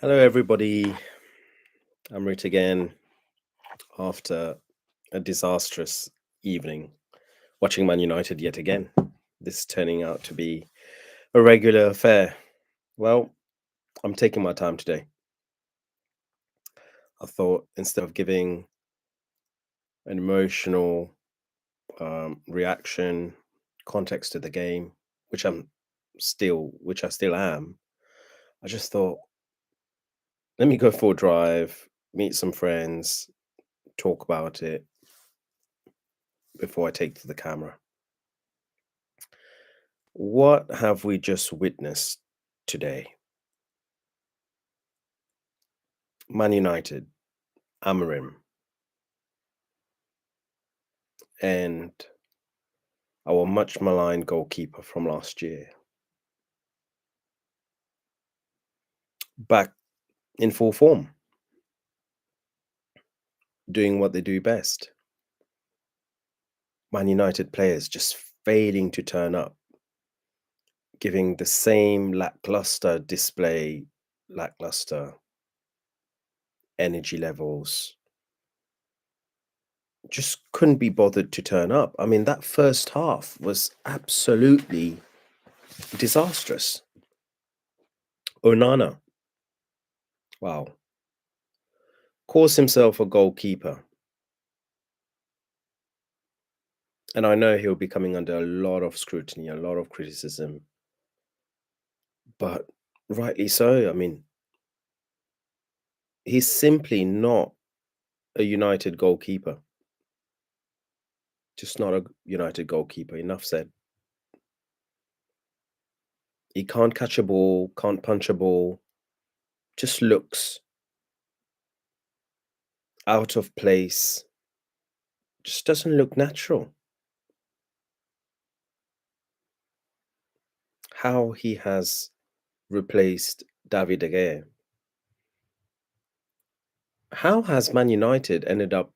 Hello, everybody. I'm Rich again after a disastrous evening watching Man United yet again. This is turning out to be a regular affair. Well, I'm taking my time today. I thought instead of giving an emotional reaction, context to the game, which I still am, I just thought, let me go for a drive, meet some friends, talk about it before I take to the camera. What have we just witnessed today? Man United, Amorim, and our much maligned goalkeeper from last year back in full form, doing what they do best. Man United players just failing to turn up, giving the same lackluster display, lackluster energy levels. Just couldn't be bothered to turn up. I mean, that first half was absolutely disastrous. Onana, wow, calls himself a goalkeeper. And I know he'll be coming under a lot of scrutiny, a lot of criticism, but rightly so. I mean, he's simply not a United goalkeeper. Just not a United goalkeeper. Enough said. He can't catch a ball, can't punch a ball, just looks out of place, just doesn't look natural. How he has replaced David De Gea. How has Man United ended up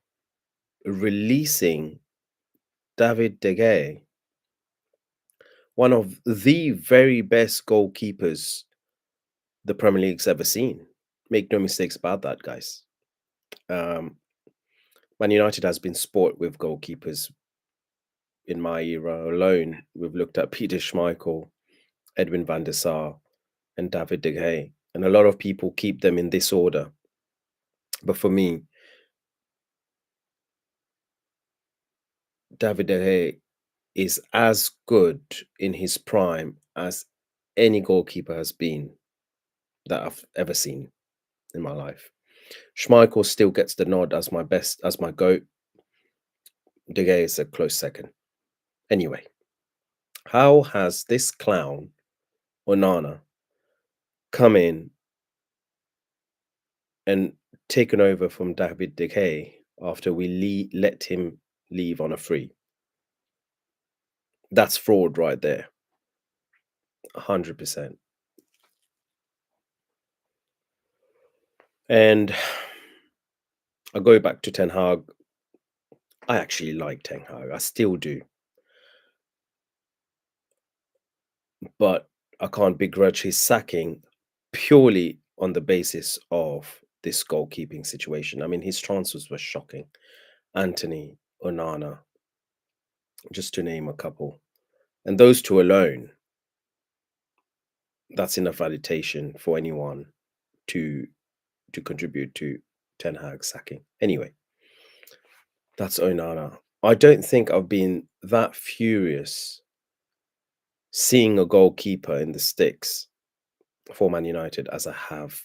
releasing David De Gea, one of the very best goalkeepers the Premier League's ever seen? Make no mistakes about that, guys. Um, Man United has been sport with goalkeepers in my era alone. We've looked at Peter Schmeichel, Edwin van der Sar, and David De Gea, and a lot of people keep them in this order. But for me, David De Gea is as good in his prime as any goalkeeper has been that I've ever seen in my life. Schmeichel still gets the nod as my best, as my GOAT. De Gea is a close second. Anyway, how has this clown, Onana, come in and taken over from David De Gea after we let him leave on a free? That's fraud right there. 100%. And I go back to Ten Hag. I actually like Ten Hag. I still do. But I can't begrudge his sacking purely on the basis of this goalkeeping situation. I mean, his transfers were shocking. Anthony, Onana, just to name a couple. And those two alone, that's enough validation for anyone to contribute to Ten Hag sacking. Anyway, that's Onana. I don't think I've been that furious seeing a goalkeeper in the sticks for Man United as I have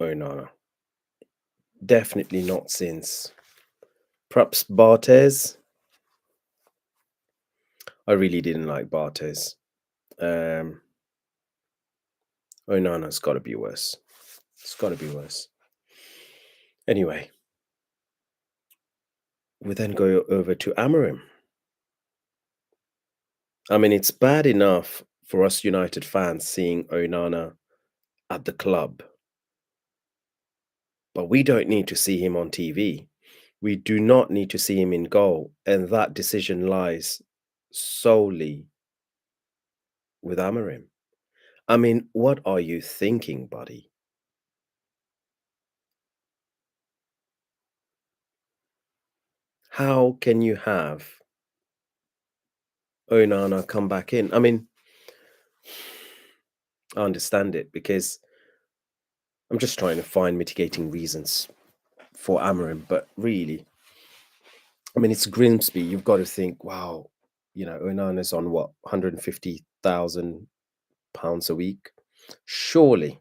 Onana. Definitely not since perhaps Bartes. I really didn't like Bartes. Onana's got to be worse. It's got to be worse. Anyway, we then go over to Amorim. I mean, it's bad enough for us United fans seeing Onana at the club, but we don't need to see him on TV. We do not need to see him in goal, and that decision lies solely with Amorim. I mean, what are you thinking, buddy? How can you have Onana come back in? I mean, I understand it because I'm just trying to find mitigating reasons for Amorim, but really, I mean, it's Grimsby. You've got to think, wow, Onana's on what, £150,000 a week? Surely,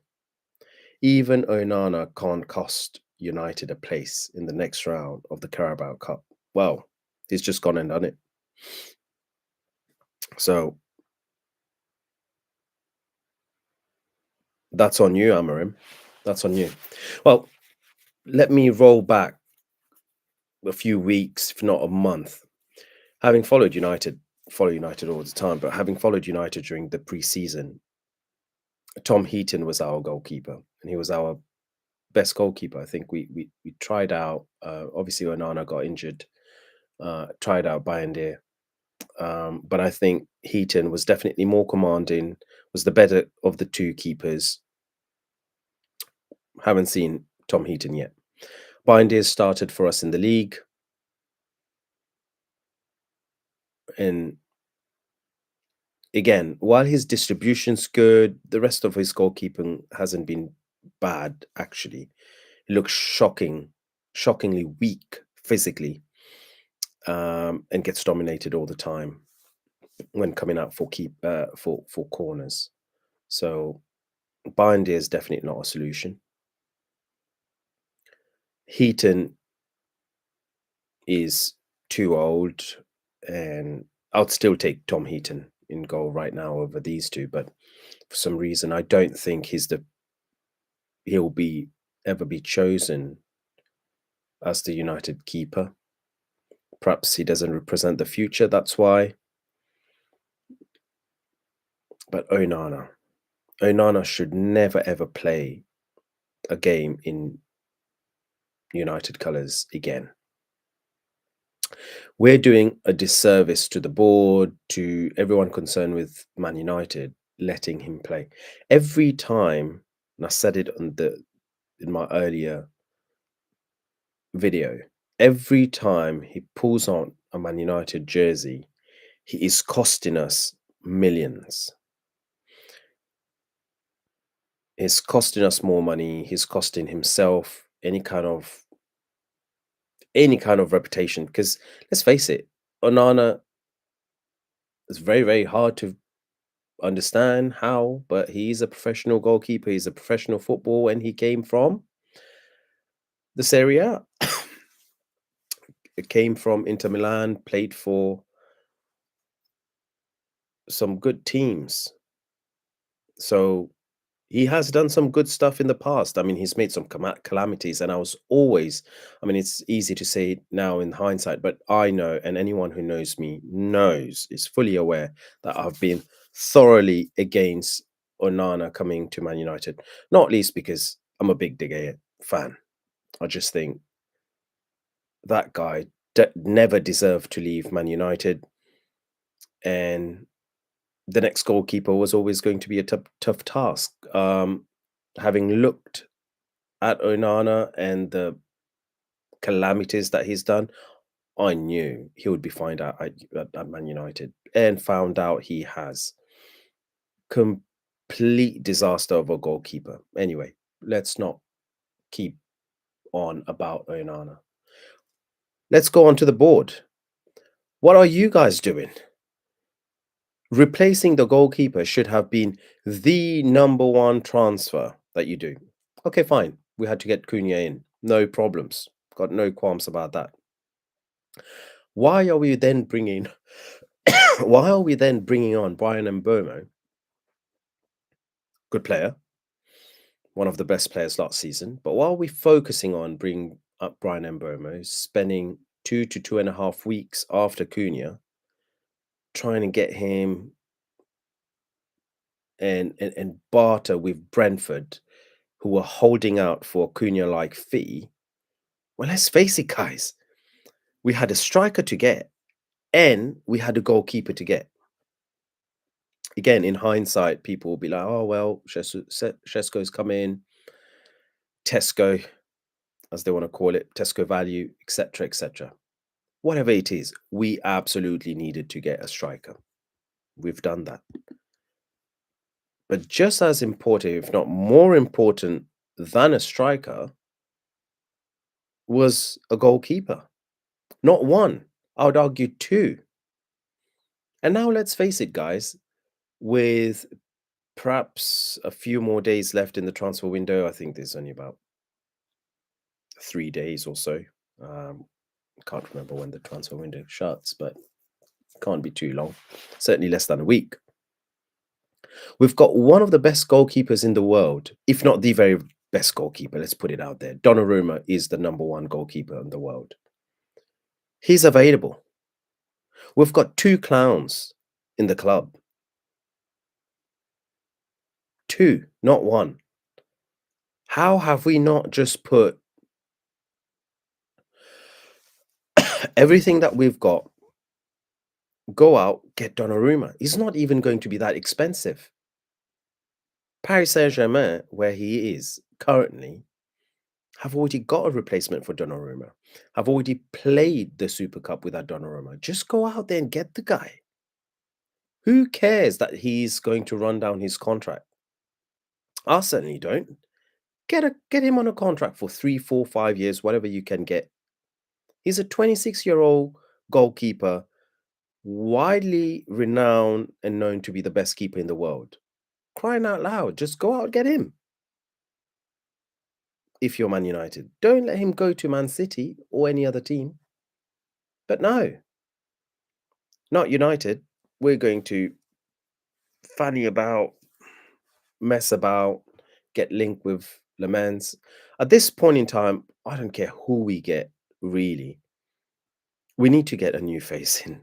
even Onana can't cost United a place in the next round of the Carabao Cup. Well, he's just gone and done it. So that's on you, Amorim. That's on you. Well, let me roll back a few weeks, if not a month. Having followed United, follow United all the time, but having followed United during the pre-season, Tom Heaton was our goalkeeper, and he was our best goalkeeper. I think we tried out. Obviously, Onana got injured. Tried out Bryan, but I think Heaton was definitely more commanding. Was the better of the two keepers. Haven't seen Tom Heaton yet. Bryan started for us in the league, and again, while his distribution's good, the rest of his goalkeeping hasn't been bad. Actually, he looks shockingly weak physically, and gets dominated all the time when coming out for for corners. So Bindy is definitely not a solution. Heaton is too old, and I'd still take Tom Heaton in goal right now over these two. But for some reason, I don't think he'll be ever be chosen as the United keeper. Perhaps he doesn't represent the future. That's why. But Onana should never ever play a game in United colours again. We're doing a disservice to the board, to everyone concerned with Man United, letting him play. Every time, and I said it in my earlier video, every time he pulls on a Man United jersey, he is costing us millions. He's costing us more money. He's costing himself any kind of reputation. Because let's face it, Onana is very, very hard to understand how, but he's a professional goalkeeper. He's a professional football, and he came from the Serie A. It came from Inter Milan, played for some good teams. So he has done some good stuff in the past. I mean, he's made some calamities, and I mean, it's easy to say now in hindsight, but I know, and anyone who knows me is fully aware that I've been thoroughly against Onana coming to Man United, not least because I'm a big De Gea fan. I just think that guy never deserved to leave Man United, and the next goalkeeper was always going to be a tough task. Having looked at Onana and the calamities that he's done, I knew he would be fined out at Man United, and found out he has. Complete disaster of a goalkeeper. Anyway, let's not keep on about Onana. Let's go on to the board. What are you guys doing? Replacing the goalkeeper should have been the number one transfer that you do. Okay, fine. We had to get Cunha in. No problems. Got no qualms about that. Why are we then bringing why are we then bringing on Bryan and Mbeumo? Good player, one of the best players last season. But while we're focusing on bringing up Bryan and Mbeumo, spending 2 to 2.5 weeks after Cunha, trying to get him and barter with Brentford, who were holding out for a Cunha-like fee. Well, let's face it, guys. We had a striker to get, and we had a goalkeeper to get. Again, in hindsight, people will be like, "Oh well, Shesko's come in, Tesco, as they want to call it, Tesco value, etc., etc." Whatever it is, we absolutely needed to get a striker. We've done that. But just as important, if not more important than a striker, was a goalkeeper. Not one, I would argue two. And now let's face it, guys, with perhaps a few more days left in the transfer window, I think there's only about 3 days or so. Um, can't remember when the transfer window shuts, but can't be too long. Certainly less than a week. We've got one of the best goalkeepers in the world, if not the very best goalkeeper. Let's put it out there. Donnarumma is the number one goalkeeper in the world. He's available. We've got two clowns in the club. Two, not one. How have we not just put everything that we've got, go out, get Donnarumma? He's not even going to be that expensive. Paris Saint-Germain, where he is currently, have already got a replacement for Donnarumma. Have already played the Super Cup without Donnarumma. Just go out there and get the guy. Who cares that he's going to run down his contract? I certainly don't. Get him on a contract for 3, 4, 5 years, whatever you can get. He's a 26-year-old goalkeeper, widely renowned and known to be the best keeper in the world. Crying out loud, just go out and get him. If you're Man United, don't let him go to Man City or any other team. But no, not United. We're going to fanny about, mess about, get linked with Le Mans. At this point in time, I don't care who we get, really. We need to get a new face in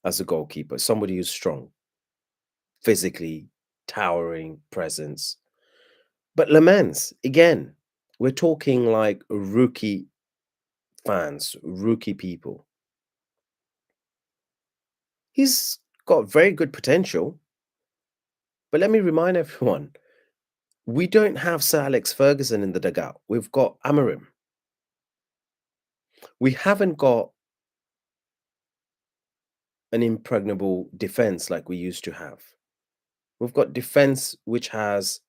as a goalkeeper, somebody who's strong, physically, towering presence. But Le Mans, again, we're talking like rookie fans, rookie people. He's got very good potential. But let me remind everyone, we don't have Sir Alex Ferguson in the dugout. We've got Amorim. We haven't got an impregnable defense like we used to have. We've got defense which has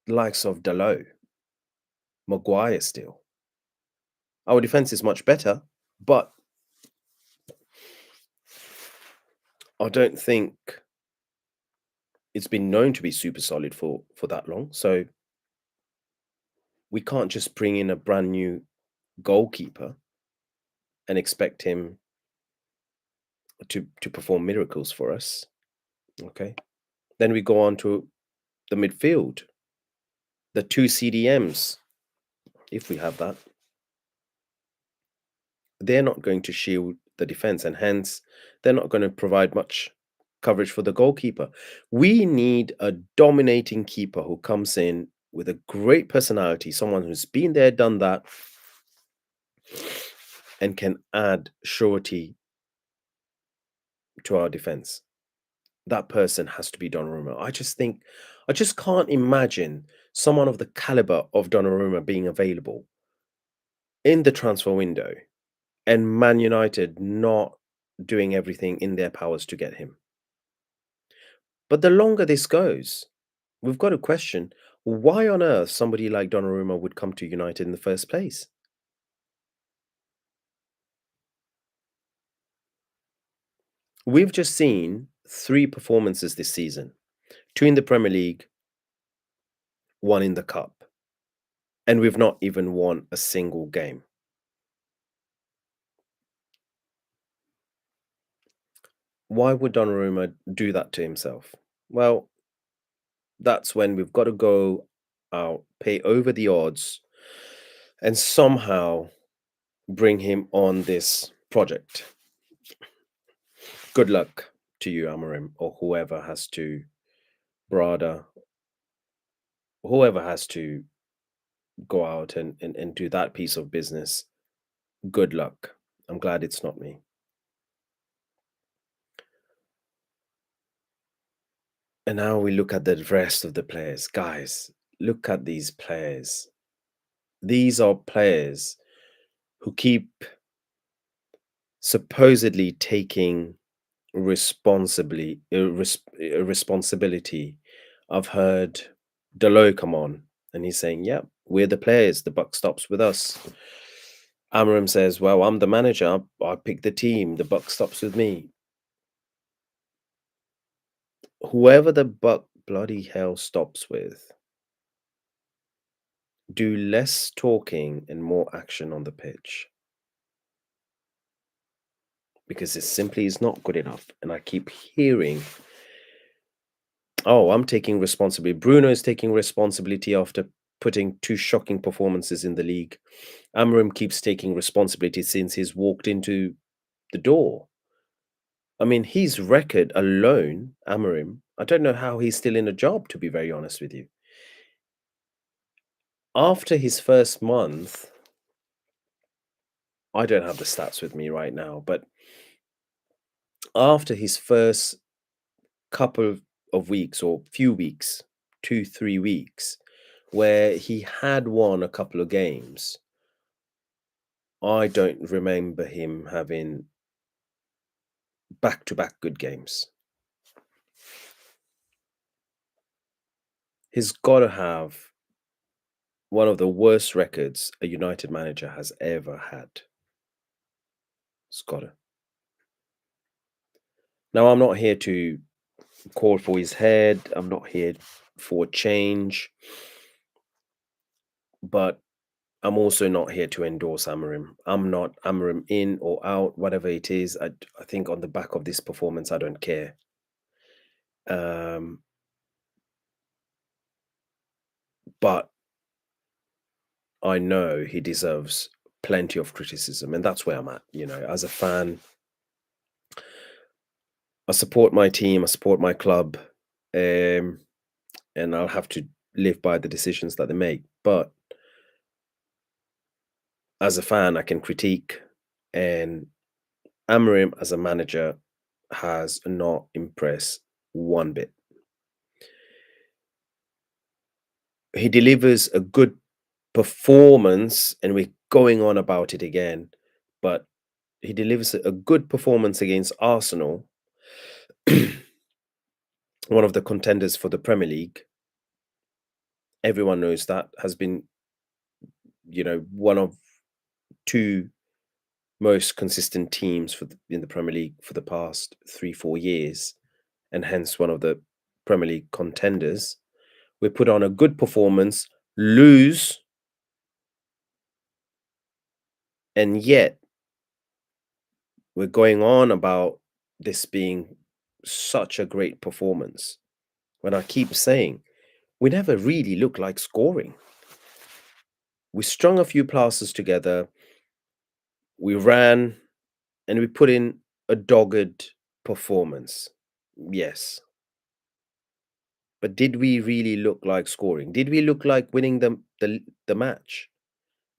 the likes of Dalot, Maguire still. Our defense is much better, but I don't think it's been known to be super solid for that long. So we can't just bring in a brand new goalkeeper and expect him to perform miracles for us. Okay. Then we go on to the midfield, the two CDMs, if we have that. They're not going to shield the defense, and hence they're not going to provide much coverage for the goalkeeper. We need a dominating keeper who comes in with a great personality, someone who's been there, done that, and can add surety to our defense. That person has to be Donnarumma. I just can't imagine someone of the caliber of Donnarumma being available in the transfer window and Man United not doing everything in their powers to get him. But the longer this goes, we've got to question why on earth somebody like Donnarumma would come to United in the first place. We've just seen 3 performances this season, 2 in the Premier League, 1 in the Cup, and we've not even won a single game. Why would Donnarumma do that to himself? Well, that's when we've got to go out, pay over the odds, and somehow bring him on this project. Good luck to you, Amorim, or whoever has to, Brada, whoever has to go out and do that piece of business. Good luck. I'm glad it's not me. And now we look at the rest of the players. Guys, look at these players. These are players who keep supposedly taking responsibility. I've heard Delo come on and he's saying, "Yeah, we're the players. The buck stops with us." Amorim says, "Well, I'm the manager. I pick the team. The buck stops with me." Whoever the buck bloody hell stops with, do less talking and more action on the pitch because it simply is not good enough. And I keep hearing, "Oh, I'm taking responsibility. Bruno is taking responsibility after putting two shocking performances in the league. Amorim keeps taking responsibility since he's walked into the door." I mean, his record alone, Amorim, I don't know how he's still in a job, to be very honest with you. After his first month, I don't have the stats with me right now, but after his first couple of weeks or few weeks, 2, 3 weeks, where he had won a couple of games, I don't remember him having back-to-back good games. He's got to have one of the worst records a United manager has ever had. It's got to. Now, I'm not here to call for his head. I'm not here for change, but I'm also not here to endorse Amorim. I'm not Amorim in or out, whatever it is. I think on the back of this performance, I don't care. Um, but I know he deserves plenty of criticism, and that's where I'm at. As a fan, I support my team, I support my club, um, and I'll have to live by the decisions that they make. But as a fan, I can critique, and Amorim as a manager has not impressed one bit. He delivers a good performance, and we're going on about it again, but he delivers a good performance against Arsenal, one of the contenders for the Premier League. Everyone knows that has been, one of two most consistent teams in the Premier League for the past 3, 4 years, and hence one of the Premier League contenders. We put on a good performance, lose, and yet we're going on about this being such a great performance when I keep saying we never really look like scoring. We strung a few passes together, we ran, and we put in a dogged performance. Yes. But did we really look like scoring? Did we look like winning the match?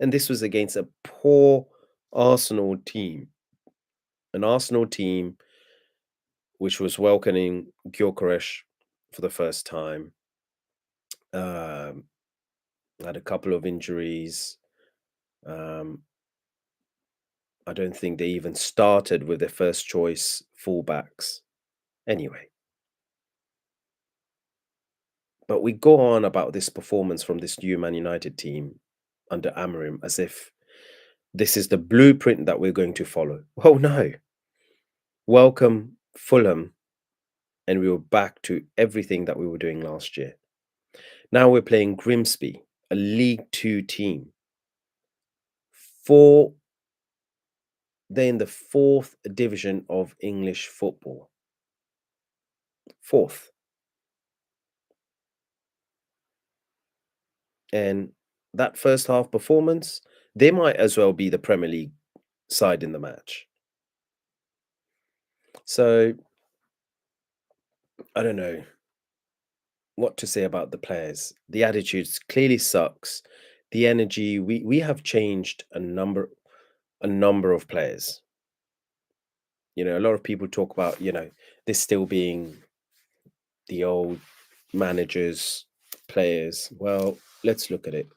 And this was against a poor Arsenal team. An Arsenal team which was welcoming Gyökeres for the first time. Um, had a couple of injuries. Um, I don't think they even started with their first choice fullbacks. Anyway, but we go on about this performance from this new Man United team under Amorim as if this is the blueprint that we're going to follow. Oh no. Welcome Fulham, and we were back to everything that we were doing last year. Now we're playing Grimsby, a League Two team. They're in the fourth division of English football. Fourth. And that first half performance, they might as well be the Premier League side in the match. So I don't know what to say about the players. The attitudes clearly sucks. The energy, we have changed a number of players. A lot of people talk about, this still being the old managers, players. Well, let's look at it.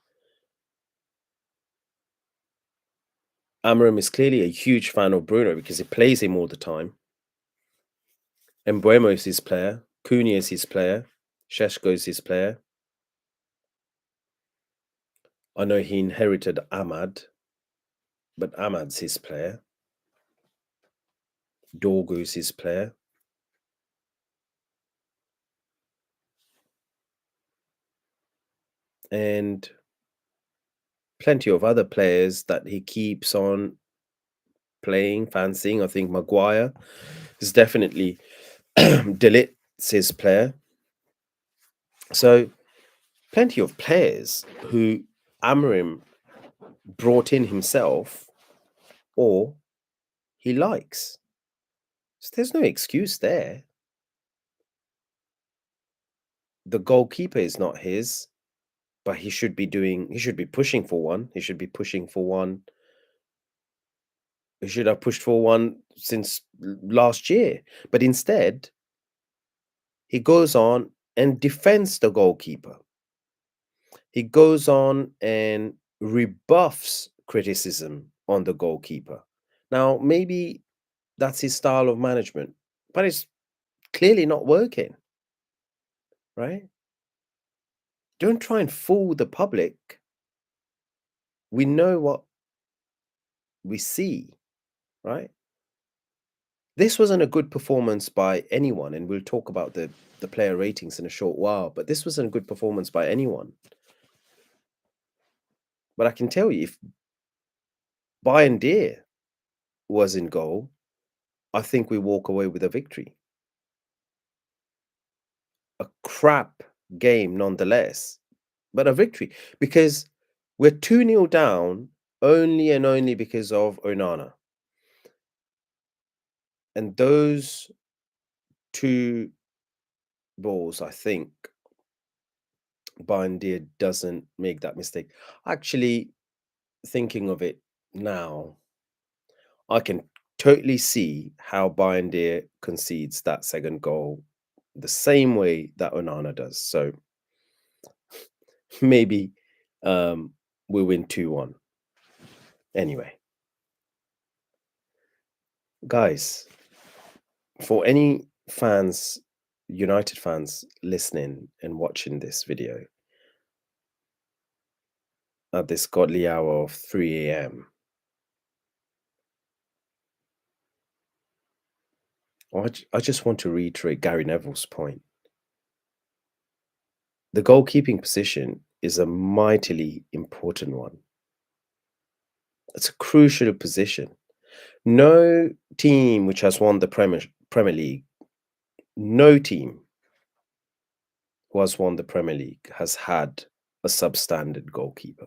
Amorim is clearly a huge fan of Bruno because he plays him all the time. Mbeumo is his player. Cunha is his player. Šeško is his player. I know he inherited Ahmad, but Ahmad's his player. Dorgu's his player. And plenty of other players that he keeps on playing, fancying. I think Maguire is definitely Delit's his player. So plenty of players who Amorim brought in himself or he likes. So there's no excuse there. The goalkeeper is not his, but he should be pushing for one. He should be pushing for one. He should have pushed for one since last year. But instead, he goes on and defends the goalkeeper. He goes on and rebuffs criticism on the goalkeeper. Now, maybe that's his style of management, but it's clearly not working, right? Don't try and fool the public. We know what we see, right? This wasn't a good performance by anyone, and we'll talk about the player ratings in a short while, but this wasn't a good performance by anyone. But I can tell you, if Bayern Deer was in goal, I think we walk away with a victory. A crap game nonetheless, but a victory because we're 2-0 down only and only because of Onana. And those two balls, I think Bayern Deer doesn't make that mistake. Actually, thinking of it now, I can totally see how Bayern Deer concedes that second goal the same way that Onana does. So maybe we win 2-1. Anyway, guys, for any fans, United fans listening and watching this video at this godly hour of 3 a.m., I just want to reiterate Gary Neville's point. The goalkeeping position is a mightily important one. It's a crucial position. No team which has won the Premier League, no team who has won the Premier League has had a substandard goalkeeper.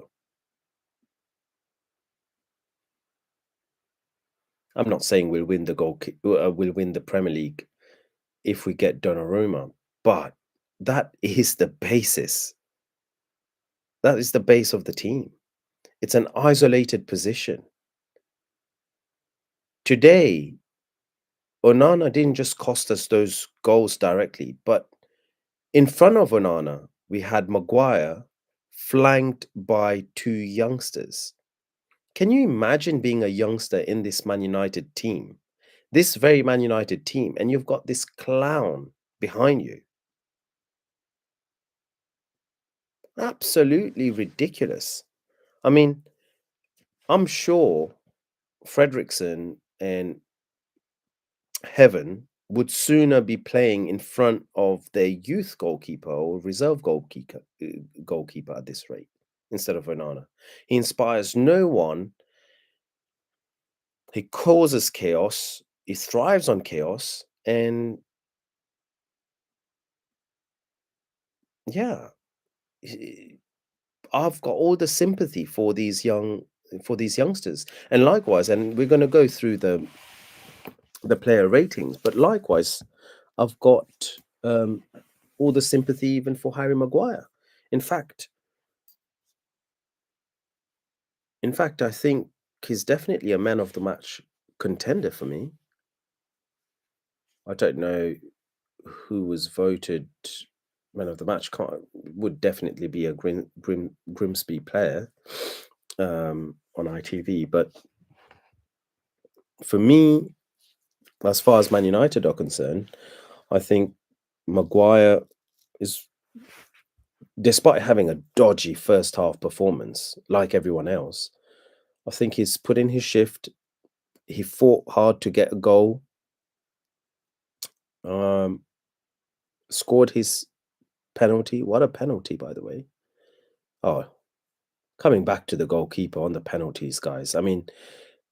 I'm not saying we'll win the Premier League if we get Donnarumma, but that is the basis. That is the base of the team. It's an isolated position. Today, Onana didn't just cost us those goals directly, but in front of Onana, we had Maguire flanked by two youngsters. Can you imagine being a youngster in this Man United team? This very Man United team, and you've got this clown behind you. Absolutely ridiculous. I mean, I'm sure Fredrickson and Heaven would sooner be playing in front of their youth goalkeeper or reserve goalkeeper at this rate instead of Onana. He inspires no one. He causes chaos. He thrives on chaos, and yeah, I've got all the sympathy for these youngsters, and likewise, and we're going to go through the player ratings, but likewise, I've got all the sympathy even for Harry Maguire. In fact, I think he's definitely a man of the match contender for me. I don't know who was voted man of the match would definitely be a Grimsby player on ITV. But for me, as far as Man United are concerned, I think Maguire is, despite having a dodgy first half performance like everyone else, I think he's put in his shift. He fought hard to get a goal, um, scored his penalty. What a penalty, by the way. Oh, coming back to the goalkeeper on the penalties, guys. I mean,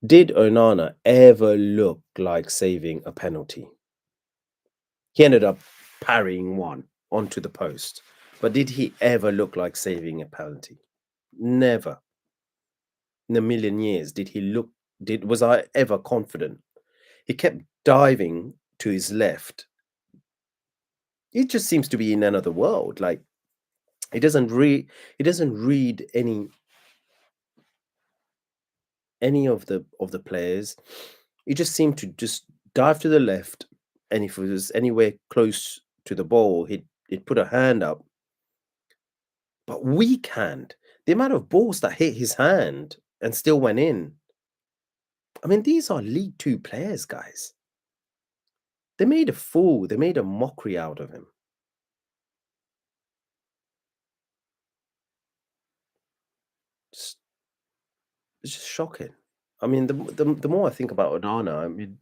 did Onana ever look like saving a penalty? He ended up parrying one onto the post. But did he ever look like saving a penalty? Never. In a million years did he look did was I ever confident. He kept diving to his left. He just seems to be in another world. Like he doesn't read any of the players. He just seemed to just dive to the left, and if it was anywhere close to the ball, he'd put a hand up. But weak hand. The amount of balls that hit his hand and still went in. I mean, these are League Two players, guys. They made a fool. They made a mockery out of him. Just, it's just shocking. I mean, the more I think about Onana, I mean,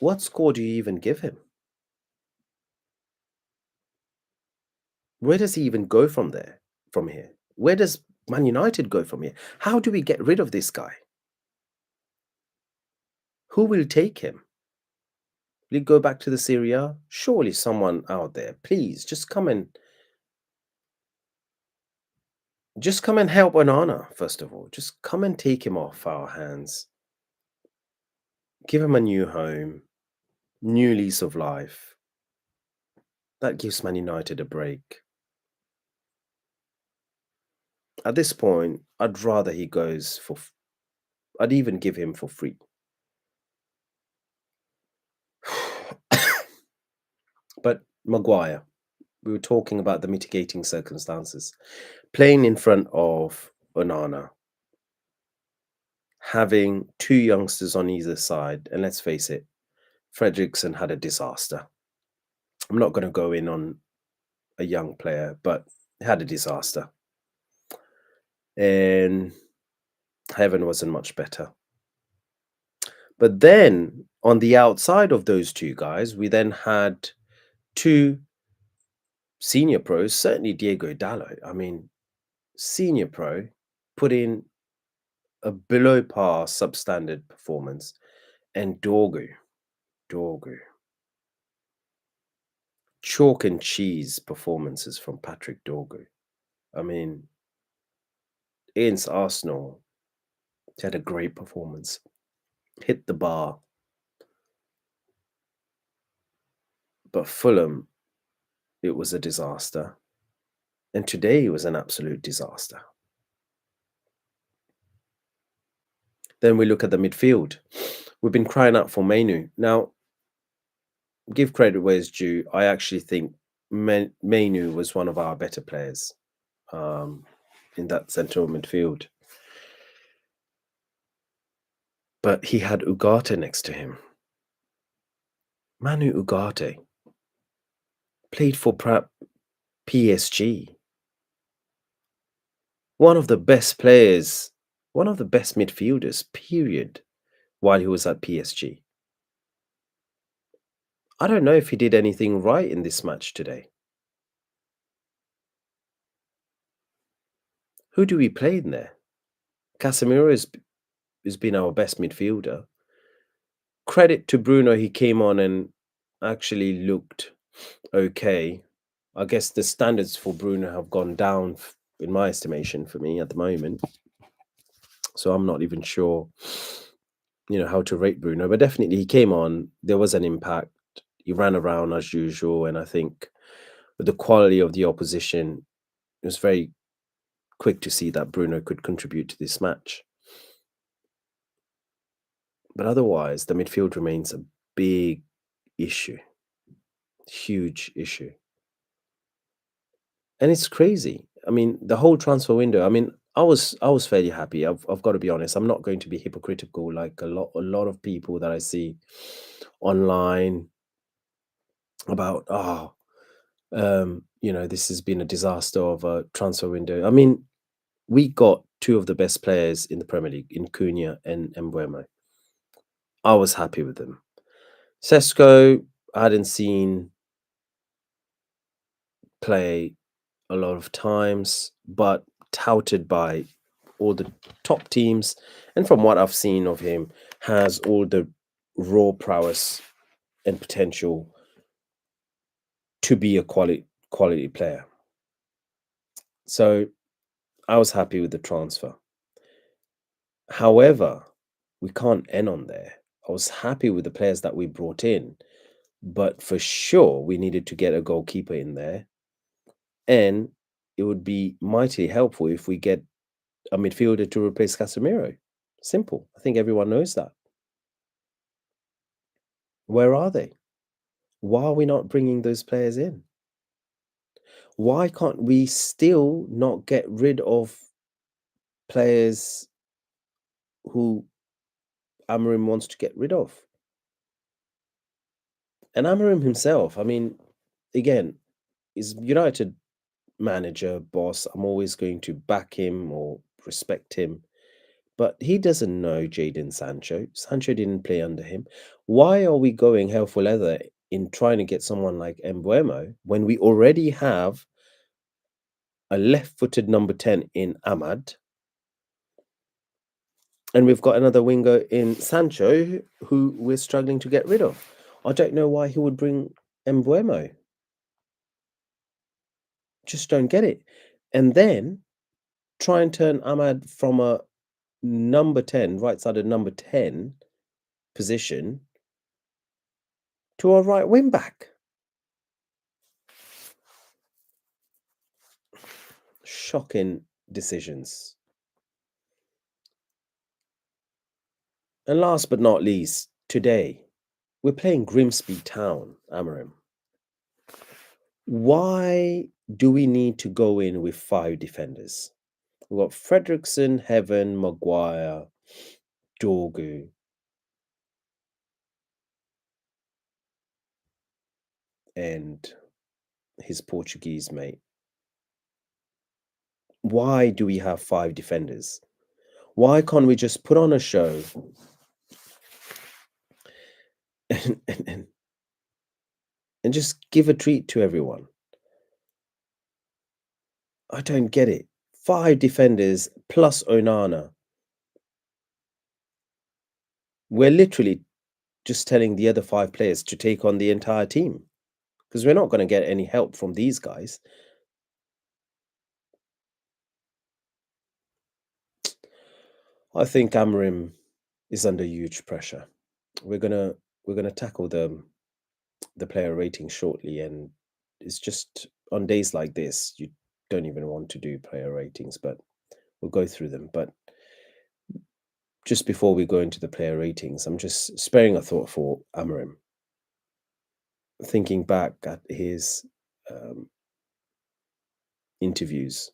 what score do you even give him? Where does he even go from there? From here? Where does Man United go from here? How do we get rid of this guy? Who will take him? Will he go back to the Serie A? Surely someone out there, please, just come and help Onana, first of all. Just come and take him off our hands. Give him a new home, new lease of life. That gives Man United a break. At this point, I'd rather he goes for. I'd even give him for free. But Maguire, we were talking about the mitigating circumstances. Playing in front of Onana, having two youngsters on either side, and let's face it, Fredrickson had a disaster. I'm not going to go in on a young player, but he had a disaster. And Heaven wasn't much better. But then on the outside of those two guys, we then had two senior pros, certainly Diego Dallo. I mean, senior pro, put in a below par substandard performance, and Dorgu, chalk and cheese performances from Patrick Dorgu. I mean, against Arsenal, he had a great performance, hit the bar. But Fulham, it was a disaster. And today it was an absolute disaster. Then we look at the midfield. We've been crying out for Mainu. Now, give credit where it's due. I actually think Mainu was one of our better players in that central midfield. But he had Ugarte next to him. Manu Ugarte played for PSG. One of the best players, one of the best midfielders, period, while he was at PSG. I don't know if he did anything right in this match today. Who do we play in there? Casemiro has been our best midfielder. Credit to Bruno, he came on and actually looked okay. I guess the standards for Bruno have gone down, in my estimation, for me at the moment. So I'm not even sure, how to rate Bruno. But definitely he came on. There was an impact. He ran around as usual. And I think with the quality of the opposition, it was very quick to see that Bruno could contribute to this match. But otherwise, the midfield remains a big issue. Huge issue. And it's crazy. I mean, the whole transfer window. I mean, I was fairly happy. I've got to be honest. I'm not going to be hypocritical like a lot of people that I see online about this has been a disaster of a transfer window. I mean, we got two of the best players in the Premier League in Cunha and Mbeumo. I was happy with them. Sesko, I hadn't seen play a lot of times, but touted by all the top teams. And from what I've seen of him, has all the raw prowess and potential to be a quality player. So I was happy with the transfer. However, we can't end on there. I was happy with the players that we brought in, but for sure we needed to get a goalkeeper in there. And it would be mightily helpful if we get a midfielder to replace Casemiro. Simple. I think everyone knows that. Where are they? Why are we not bringing those players in? Why can't we still not get rid of players who Amorim wants to get rid of? And Amorim himself, I mean, again, is United manager, boss. I'm always going to back him or respect him. But he doesn't know Jadon Sancho. Sancho didn't play under him. Why are we going hell for leather in trying to get someone like Mbeumo when we already have a left-footed number 10 in Ahmad, and we've got another winger in Sancho who we're struggling to get rid of? I don't know why he would bring Mbeumo. Just don't get it. And then try and turn Ahmad from a number 10, right-sided number 10 position to a right wing back. Shocking decisions. And last but not least, today we're playing Grimsby Town, Amorim. Why do we need to go in with 5 defenders? We've got Fredrickson, Heaven, Maguire, Dorgu, and his Portuguese mate. Why do we have 5 defenders? Why can't we just put on a show and, and, and and just give a treat to everyone? I don't get it. 5 defenders plus Onana. We're literally just telling the other 5 players to take on the entire team because we're not going to get any help from these guys. I think Amorim is under huge pressure. We're gonna tackle the player rating shortly, and it's just on days like this you don't even want to do player ratings, but we'll go through them. But just before we go into the player ratings, I'm just sparing a thought for Amorim. Thinking back at his interviews,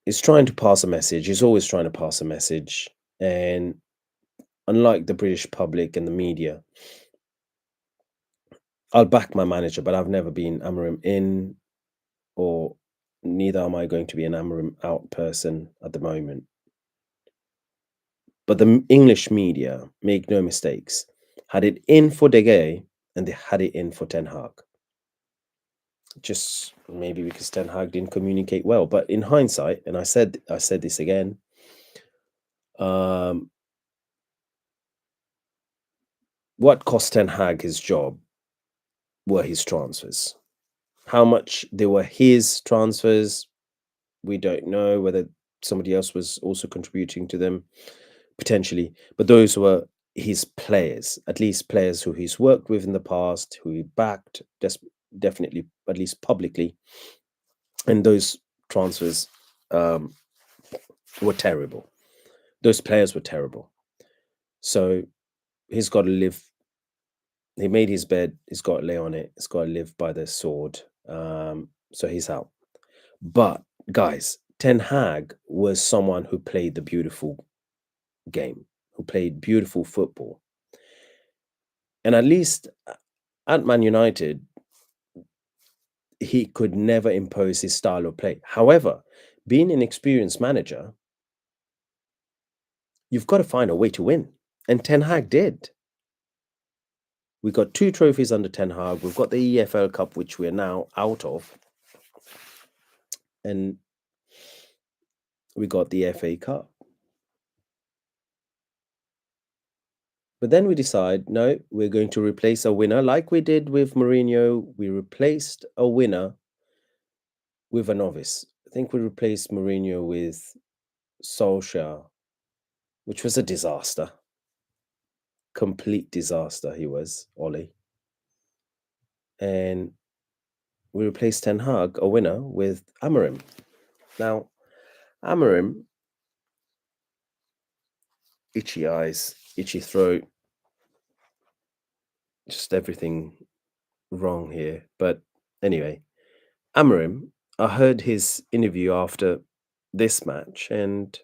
he's trying to pass a message. He's always trying to pass a message, and unlike the British public and the media, I'll back my manager, but I've never been Amorim in, or neither am I going to be an Amorim out person at the moment. But the English media, make no mistakes, had it in for De Gea and they had it in for Ten Hag. Just maybe because Ten Hag didn't communicate well. But in hindsight, and I said this again, what cost Ten Hag his job were his transfers. How much they were his transfers, we don't know. Whether somebody else was also contributing to them, potentially. But those were his players, at least players who he's worked with in the past, who he backed, definitely, at least publicly. And those transfers were terrible. Those players were terrible. So he's got to live He made his bed. He's got to lay on it. He's got to live by the sword. So he's out. But guys, Ten Hag was someone who played the beautiful game, who played beautiful football, and at least at Man United, he could never impose his style of play. However, being an experienced manager, you've got to find a way to win, and Ten Hag did. We got 2 trophies under Ten Hag. We've got the EFL Cup, which we're now out of, and we got the FA Cup. But then we decide, no, we're going to replace a winner like we did with Mourinho. We replaced a winner with a novice. I think we replaced Mourinho with Solskjaer, which was a disaster. Complete disaster he was, Ollie. And we replaced Ten Hag, a winner, with Amorim. Now, Amorim, itchy eyes, itchy throat, just everything wrong here. But anyway, Amorim, I heard his interview after this match, and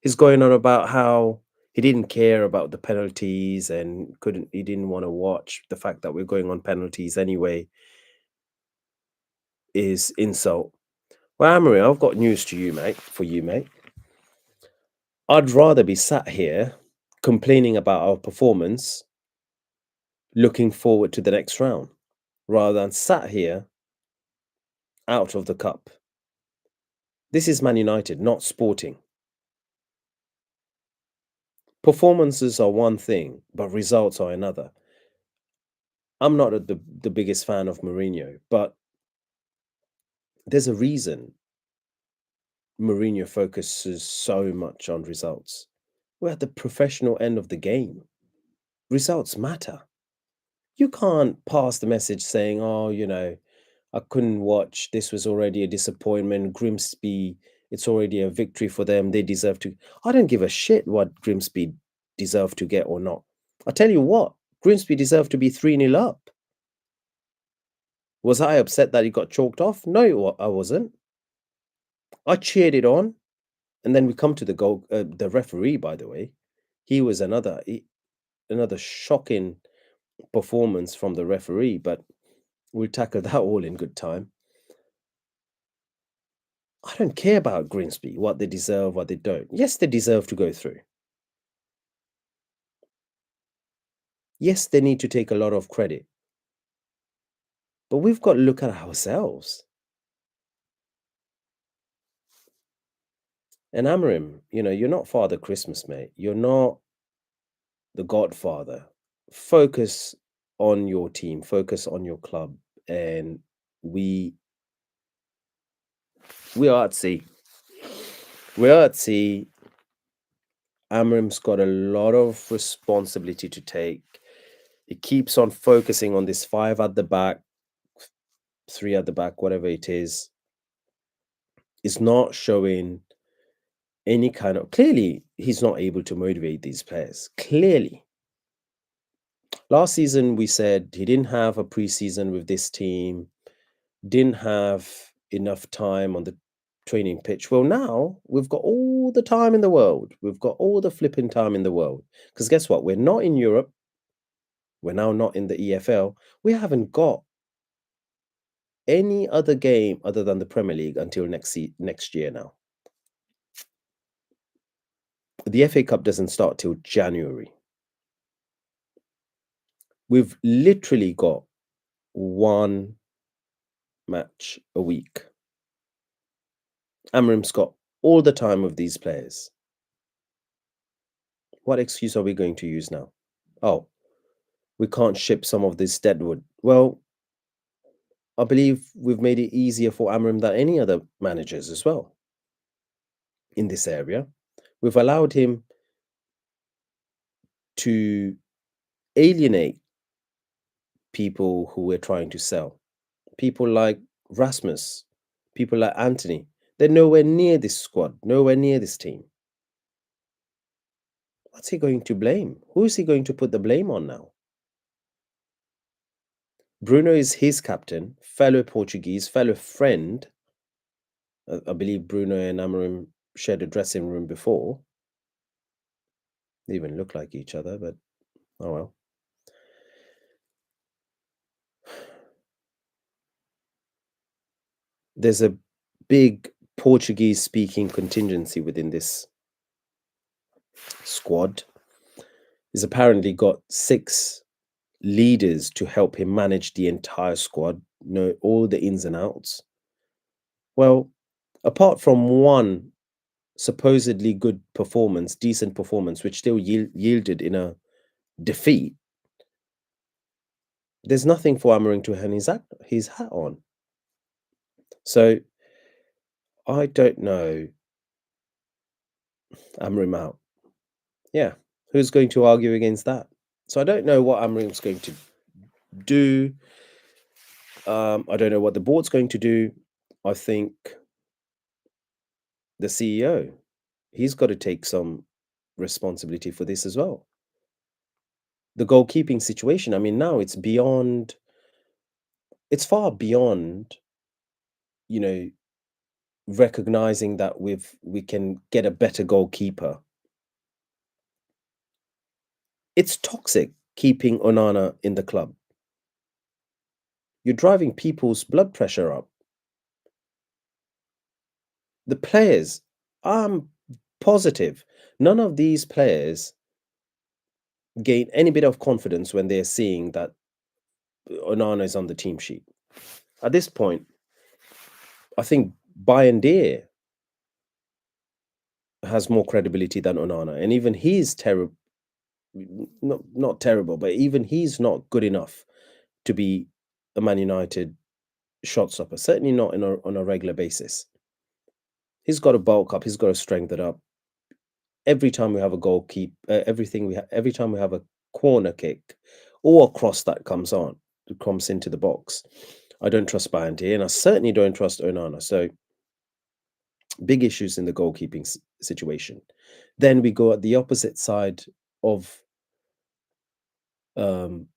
he's going on about how he didn't care about the penalties and he didn't want to watch the fact that we're going on penalties anyway is insult. Well, Amorim, I've got news to you, mate. For you, mate, I'd rather be sat here complaining about our performance, looking forward to the next round, rather than sat here out of the cup. This is Man United, not Sporting. Performances are one thing, but results are another. I'm not the biggest fan of Mourinho, but there's a reason Mourinho focuses so much on results. We're at the professional end of the game. Results matter. You can't pass the message saying, oh, I couldn't watch. This was already a disappointment. Grimsby, it's already a victory for them. They deserve to. I don't give a shit what Grimsby deserve to get or not. I tell you what, Grimsby deserved to be 3-0 up. Was I upset that he got chalked off? No, I wasn't. I cheered it on. And then we come to the goal. The referee, by the way, he was another shocking performance from the referee, but we'll tackle that all in good time. I don't care about Grimsby, what they deserve, what they don't. Yes, they deserve to go through. Yes, they need to take a lot of credit. But we've got to look at ourselves. And Amorim, you're not Father Christmas, mate. You're not the Godfather. Focus on your team, focus on your club, and we are at sea. We are at sea. Amorim's got a lot of responsibility to take. He keeps on focusing on this 5 at the back, 3 at the back, whatever it is. It's not showing any kind of. Clearly, he's not able to motivate these players. Clearly. Last season, we said he didn't have a preseason with this team, didn't have enough time on the training pitch. Well, now we've got all the time in the world. We've got all the flipping time in the world. Because guess what? We're not in Europe. We're now not in the EFL. We haven't got any other game other than the Premier League until next year now. The FA Cup doesn't start till January. We've literally got one match a week. Amorim's got all the time with these players. What excuse are we going to use now? Oh, we can't ship some of this deadwood. Well, I believe we've made it easier for Amorim than any other managers as well in this area. We've allowed him to alienate people who we're trying to sell. People like Rasmus, people like Anthony. They're nowhere near this squad, nowhere near this team. What's he going to blame? Who is he going to put the blame on now? Bruno is his captain, fellow Portuguese, fellow friend. I believe Bruno and Amorim shared a dressing room before. They even look like each other, but oh well. There's a big Portuguese speaking contingency within this squad. He's apparently got 6 leaders to help him manage the entire squad, know all the ins and outs. Well, apart from one supposedly good performance, decent performance, which still yielded in a defeat, there's nothing for Amorim to hang his hat on. So I don't know. Amorim out. Yeah. Who's going to argue against that? So I don't know what Amorim's going to do. I don't know what the board's going to do. I think the CEO, he's got to take some responsibility for this as well. The goalkeeping situation, I mean, now it's far beyond, you know, recognizing that we can get a better goalkeeper. It's toxic keeping Onana in the club. You're driving people's blood pressure up. The players, I'm positive, none of these players gain any bit of confidence when they're seeing that Onana is on the team sheet. At this point, I think Bryan has more credibility than Onana, and even he's terrible. Not terrible, but even he's not good enough to be a Man United shot stopper. Certainly not on a regular basis. He's got to bulk up. He's got to strengthen up. Every time we have a every time we have a corner kick or a cross that comes into the box, I don't trust Bryan, and I certainly don't trust Onana. So big issues in the goalkeeping situation. Then we go at the opposite side of um,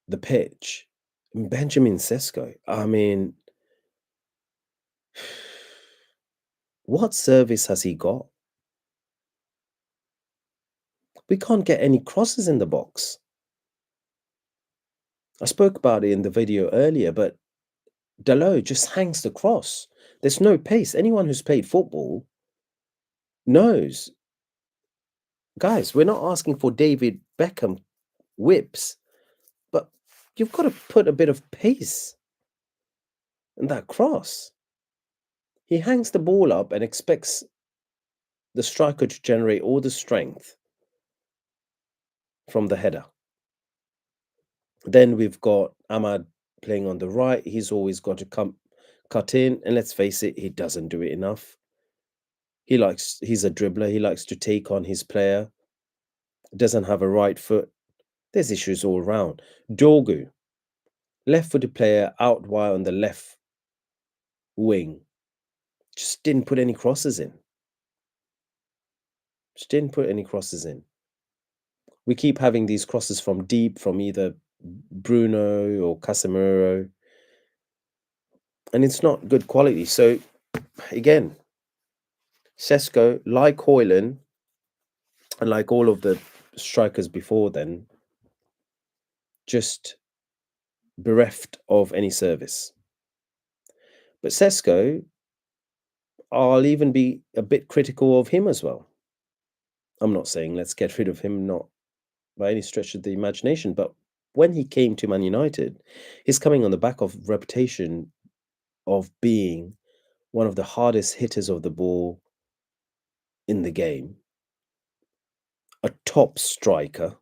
the pitch. Benjamin Sesko. I mean, what service has he got? We can't get any crosses in the box. I spoke about it in the video earlier, but Dalot just hangs the cross. There's no pace. Anyone who's played football knows, guys, we're not asking for David Beckham whips, but you've got to put a bit of pace in that cross. He hangs the ball up and expects the striker to generate all the strength from the header. Then we've got Ahmad playing on the right. He's always got to cut in, and let's face it, he doesn't do it enough. He's a dribbler. He likes to take on his player. Doesn't have a right foot. There's issues all around. Dorgu, left-footed player, out wide on the left wing, just didn't put any crosses in. Just didn't put any crosses in. We keep having these crosses from deep, from either Bruno or Casemiro, and it's not good quality. So again, Sesko, like Hoyland, and like all of the strikers before then, just bereft of any service. But Sesko, I'll even be a bit critical of him as well. I'm not saying let's get rid of him, not by any stretch of the imagination, but when he came to Man United, he's coming on the back of reputation of being one of the hardest hitters of the ball in the game, a top striker.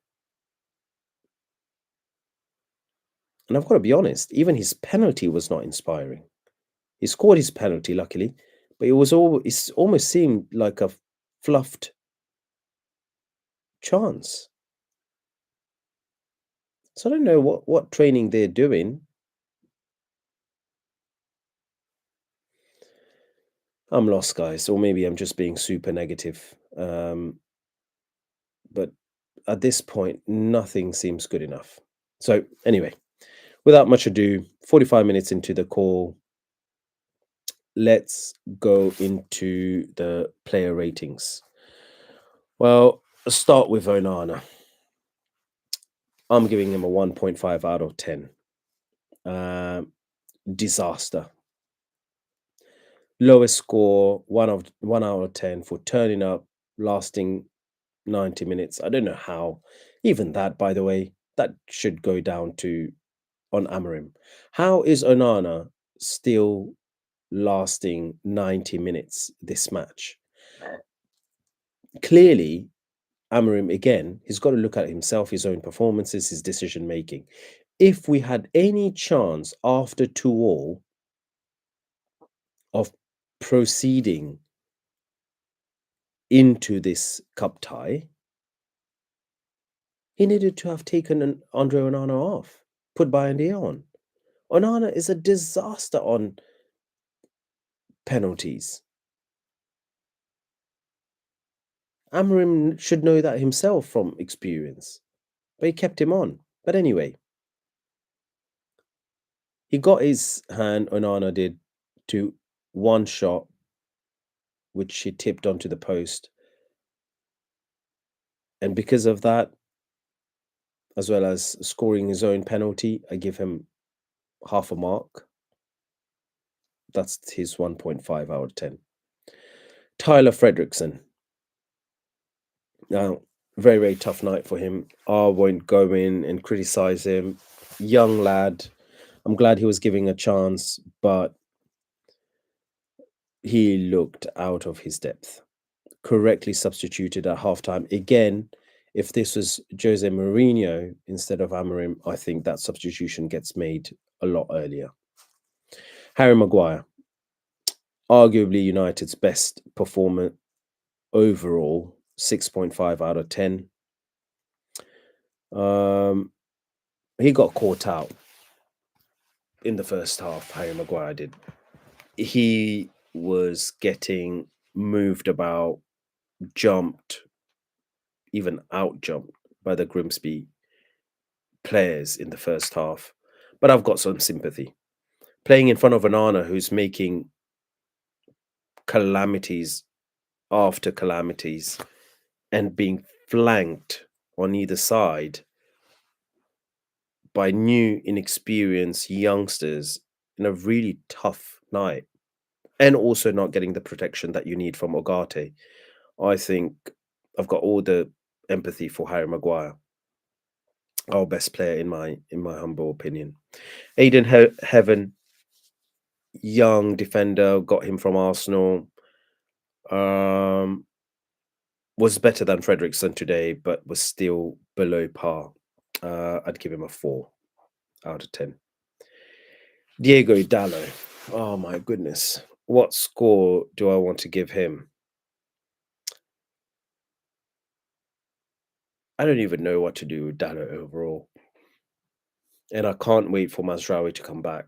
And I've got to be honest, even his penalty was not inspiring. He scored his penalty, luckily, but it almost seemed like a fluffed chance. So I don't know what training they're doing. I'm lost, guys, or maybe I'm just being super negative. But at this point, nothing seems good enough. So anyway, Without much ado, 45 minutes into the call, let's go into the player ratings. Well, let's start with Onana. I'm giving him a 1.5 out of 10. Um, Disaster. Lowest score, 1 out of 10 for turning up, lasting 90 minutes. I don't know how. Even that, by the way, that should go down to on Amorim. How is Onana still lasting 90 minutes this match? Clearly, Amorim, again, he's got to look at himself, his own performances, his decision making. If we had any chance after 2-all of proceeding into this cup tie, he needed to have taken Andre Onana off, put Bryan on. Onana is a disaster on penalties. Amorim should know that himself from experience, but he kept him on. But anyway, he got his hand, Onana did, to one shot, which he tipped onto the post. And because of that, as well as scoring his own penalty, I give him half a mark. That's his 1.5 out of 10. Tyler Fredrickson. Now, very, very tough night for him. I won't go in and criticize him. Young lad. I'm glad he was giving a chance, but he looked out of his depth. Correctly substituted at halftime. Again, if this was Jose Mourinho instead of Amorim, I think that substitution gets made a lot earlier. Harry Maguire, arguably United's best performer overall, 6.5 out of 10. He got caught out in the first half, Harry Maguire did. He was getting moved about, jumped, even out jumped by the Grimsby players in the first half. But I've got some sympathy. Playing in front of Onana, who's making calamities after calamities and being flanked on either side by new, inexperienced youngsters in a really tough night, and also not getting the protection that you need from Ogate. I think I've got all the empathy for Harry Maguire, our best player in my humble opinion. Heaven, young defender, got him from Arsenal. Was better than Fredrickson today, but was still below par. I'd give him a 4 out of 10. Diego Dallo. Oh my goodness. What score do I want to give him? I don't even know what to do with Dallo overall. And I can't wait for Mazraoui to come back.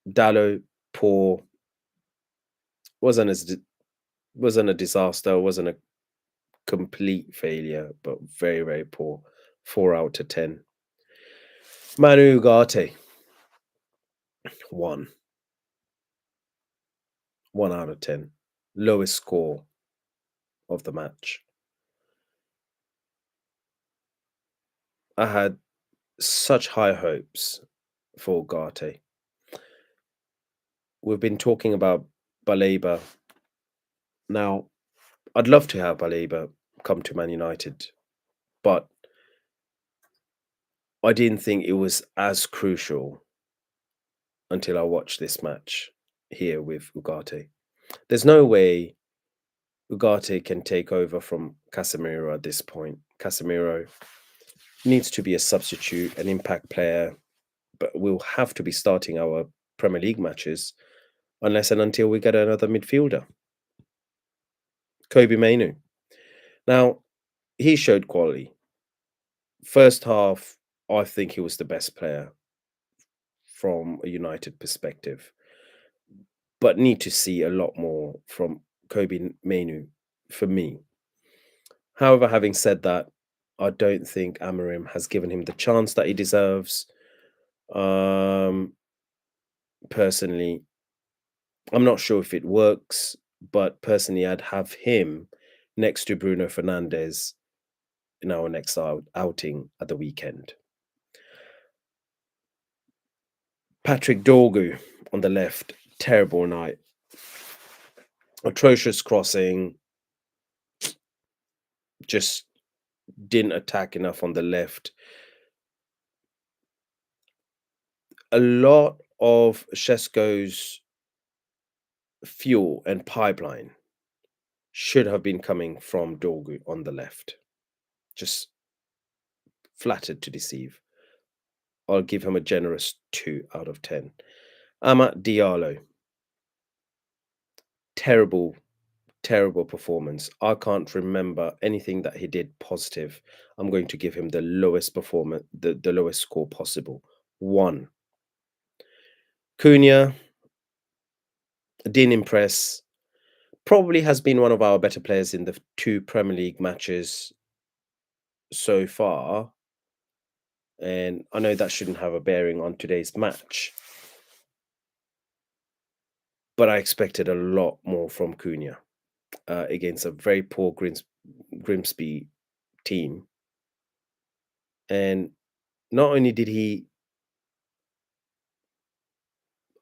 Dallo, poor. Wasn't as wasn't a disaster, wasn't a complete failure, but very, very poor. 4 out of 10. Manu Ugarte, 1. 1 out of 10. Lowest score of the match. I had such high hopes for Ugarte. We've been talking about Baleba. Now, I'd love to have Baleba come to Man United, but I didn't think it was as crucial until I watched this match here with Ugarte. There's no way Ugarte can take over from Casemiro at this point. Casemiro needs to be a substitute, an impact player, but we'll have to be starting our Premier League matches unless and until we get another midfielder. Kobe Mainu. Now, he showed quality. First half, I think he was the best player from a United perspective, but need to see a lot more from Kobe Mainu for me. However, having said that, I don't think Amorim has given him the chance that he deserves. Um, Personally, I'm not sure if it works, but personally, I'd have him next to Bruno Fernandes in our next outing at the weekend. Patrick Dorgu on the left, terrible night, atrocious crossing, just didn't attack enough on the left. A lot of Shesko's fuel and pipeline should have been coming from Dorgu on the left. Just flattered to deceive. I'll give him a generous 2 out of 10. Amat Diallo, terrible, terrible performance. I can't remember anything that he did positive. I'm going to give him the lowest performance, the lowest score possible. 1. Cunha didn't impress. Probably has been one of our better players in the 2 Premier League matches so far. And I know that shouldn't have a bearing on today's match, but I expected a lot more from Cunha against a very poor Grimsby team. And not only did he,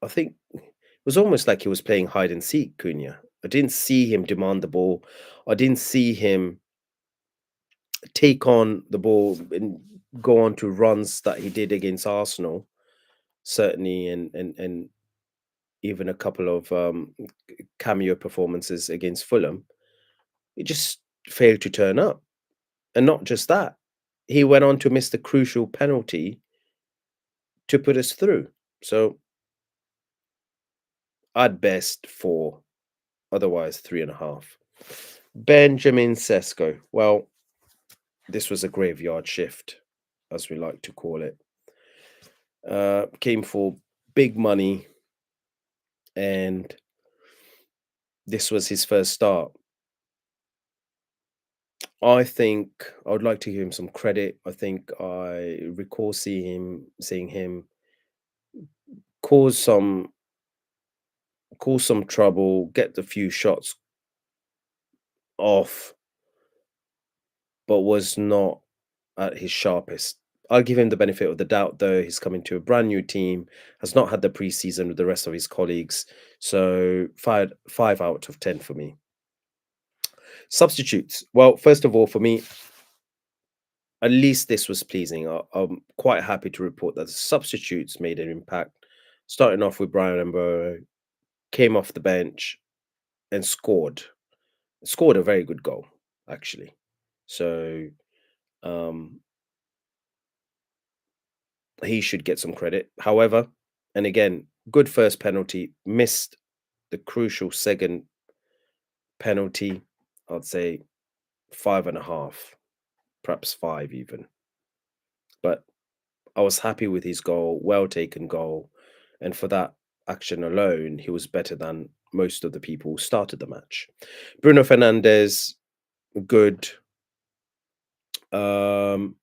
I think it was almost like he was playing hide and seek, Cunha. I didn't see him demand the ball. I didn't see him take on the ball and go on to runs that he did against Arsenal, certainly, and even a couple of cameo performances against Fulham. He just failed to turn up. And not just that, he went on to miss the crucial penalty to put us through. So at best 4, otherwise 3.5. Benjamin Sesko. Well, this was a graveyard shift, as we like to call it. Came for big money, and this was his first start. I think I would like to give him some credit. I think I recall seeing him cause some cause some trouble, get the few shots off, but was not at his sharpest. I'll give him the benefit of the doubt, though. He's coming to a brand new team, has not had the preseason with the rest of his colleagues. So 5 out of 10 for me. Substitutes. Well, first of all, for me, at least this was pleasing. I'm quite happy to report that the substitutes made an impact. Starting off with Bryan and Mbeumo, came off the bench and scored a very good goal, actually. So um, he should get some credit. However, and again, good first penalty, missed the crucial second penalty. I'd say 5.5, perhaps 5 even. But I was happy with his goal, well taken goal. And for that action alone, he was better than most of the people who started the match. Bruno Fernandes, good. Um,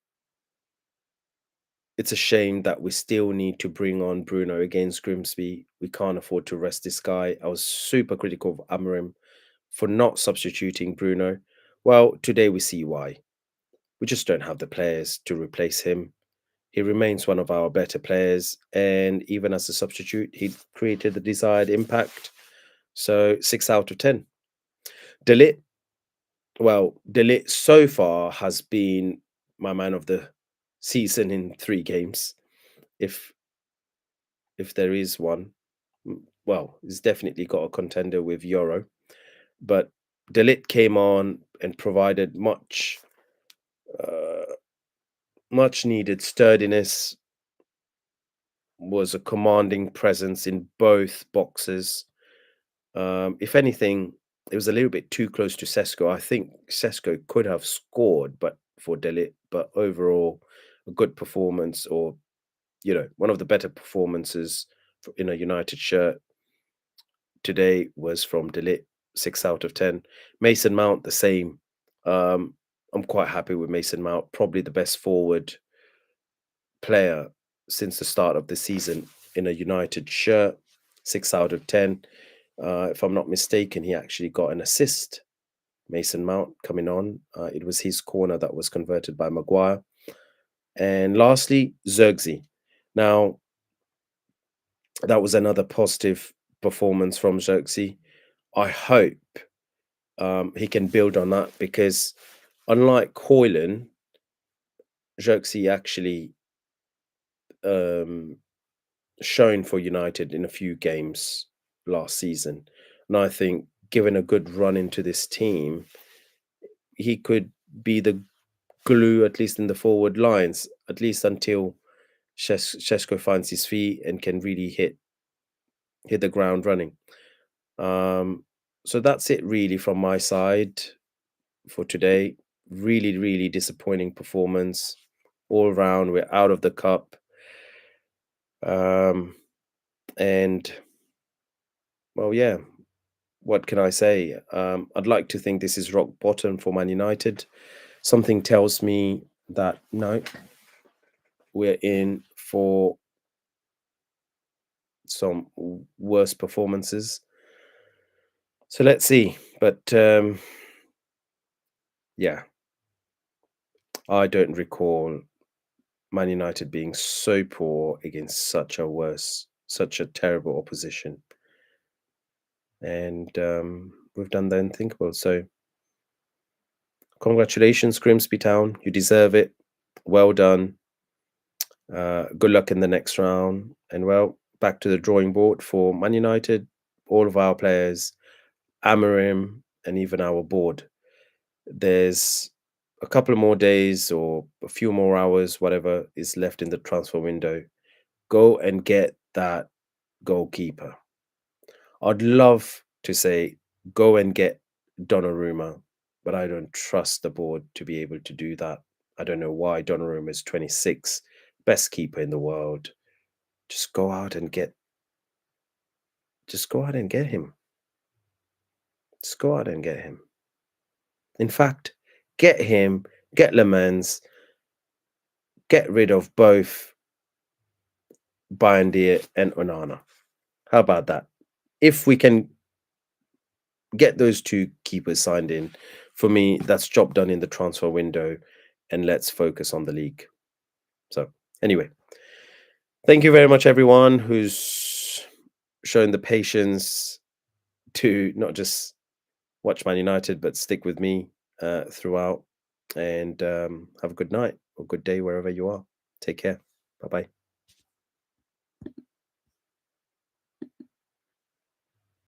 it's a shame that we still need to bring on Bruno against Grimsby. We can't afford to rest this guy. I was super critical of Amorim for not substituting Bruno. Well, today we see why. We just don't have the players to replace him. He remains one of our better players, and even as a substitute, he created the desired impact. So 6 out of 10. Delit, well, Delit so far has been my man of the season in 3 games. If there is one, well, he's definitely got a contender with Euro. But Delit came on and provided uh, much needed sturdiness, was a commanding presence in both boxes. If anything, it was a little bit too close to Sesko. I think Sesko could have scored, but for Delit. But overall, a good performance, or one of the better performances in a United shirt today was from Delit. 6 out of 10. Mason Mount the same. Um, I'm quite happy with Mason Mount, probably the best forward player since the start of the season in a United shirt. 6 out of 10. If I'm not mistaken, he actually got an assist. Mason Mount coming on. It was his corner that was converted by Maguire. And lastly, Zirkzee. Now, that was another positive performance from Zirkzee. I hope he can build on that because, unlike Hoyland, Zirkzee actually um, shown for United in a few games last season. And I think, given a good run into this team, he could be the glue, at least in the forward lines, at least until Shesko finds his feet and can really hit the ground running. So that's it really from my side for today. Really, really disappointing performance all around. We're out of the cup. And well, yeah, what can I say? I'd like to think this is rock bottom for Man United. Something tells me that no, we're in for some worse performances. So let's see. But yeah, I don't recall Man United being so poor against such a terrible opposition. And we've done the unthinkable. So congratulations, Grimsby Town. You deserve it. Well done. Good luck in the next round. And well, back to the drawing board for Man United, all of our players, Amorim, and even our board. There's a couple of more days or a few more hours, whatever is left in the transfer window. Go and get that goalkeeper. I'd love to say go and get Donnarumma, but I don't trust the board to be able to do that. I don't know why Donnarumma is 26, best keeper in the world. Just go out and get just go out and get him. Just go out and get him. In fact, get him, get Lemans, get rid of both Bryan and Onana. How about that? If we can get those two keepers signed in, for me, that's job done in the transfer window, and let's focus on the league. So, anyway, thank you very much, everyone who's shown the patience to not just watch Man United, but stick with me throughout. And have a good night or good day wherever you are. Take care. Bye bye.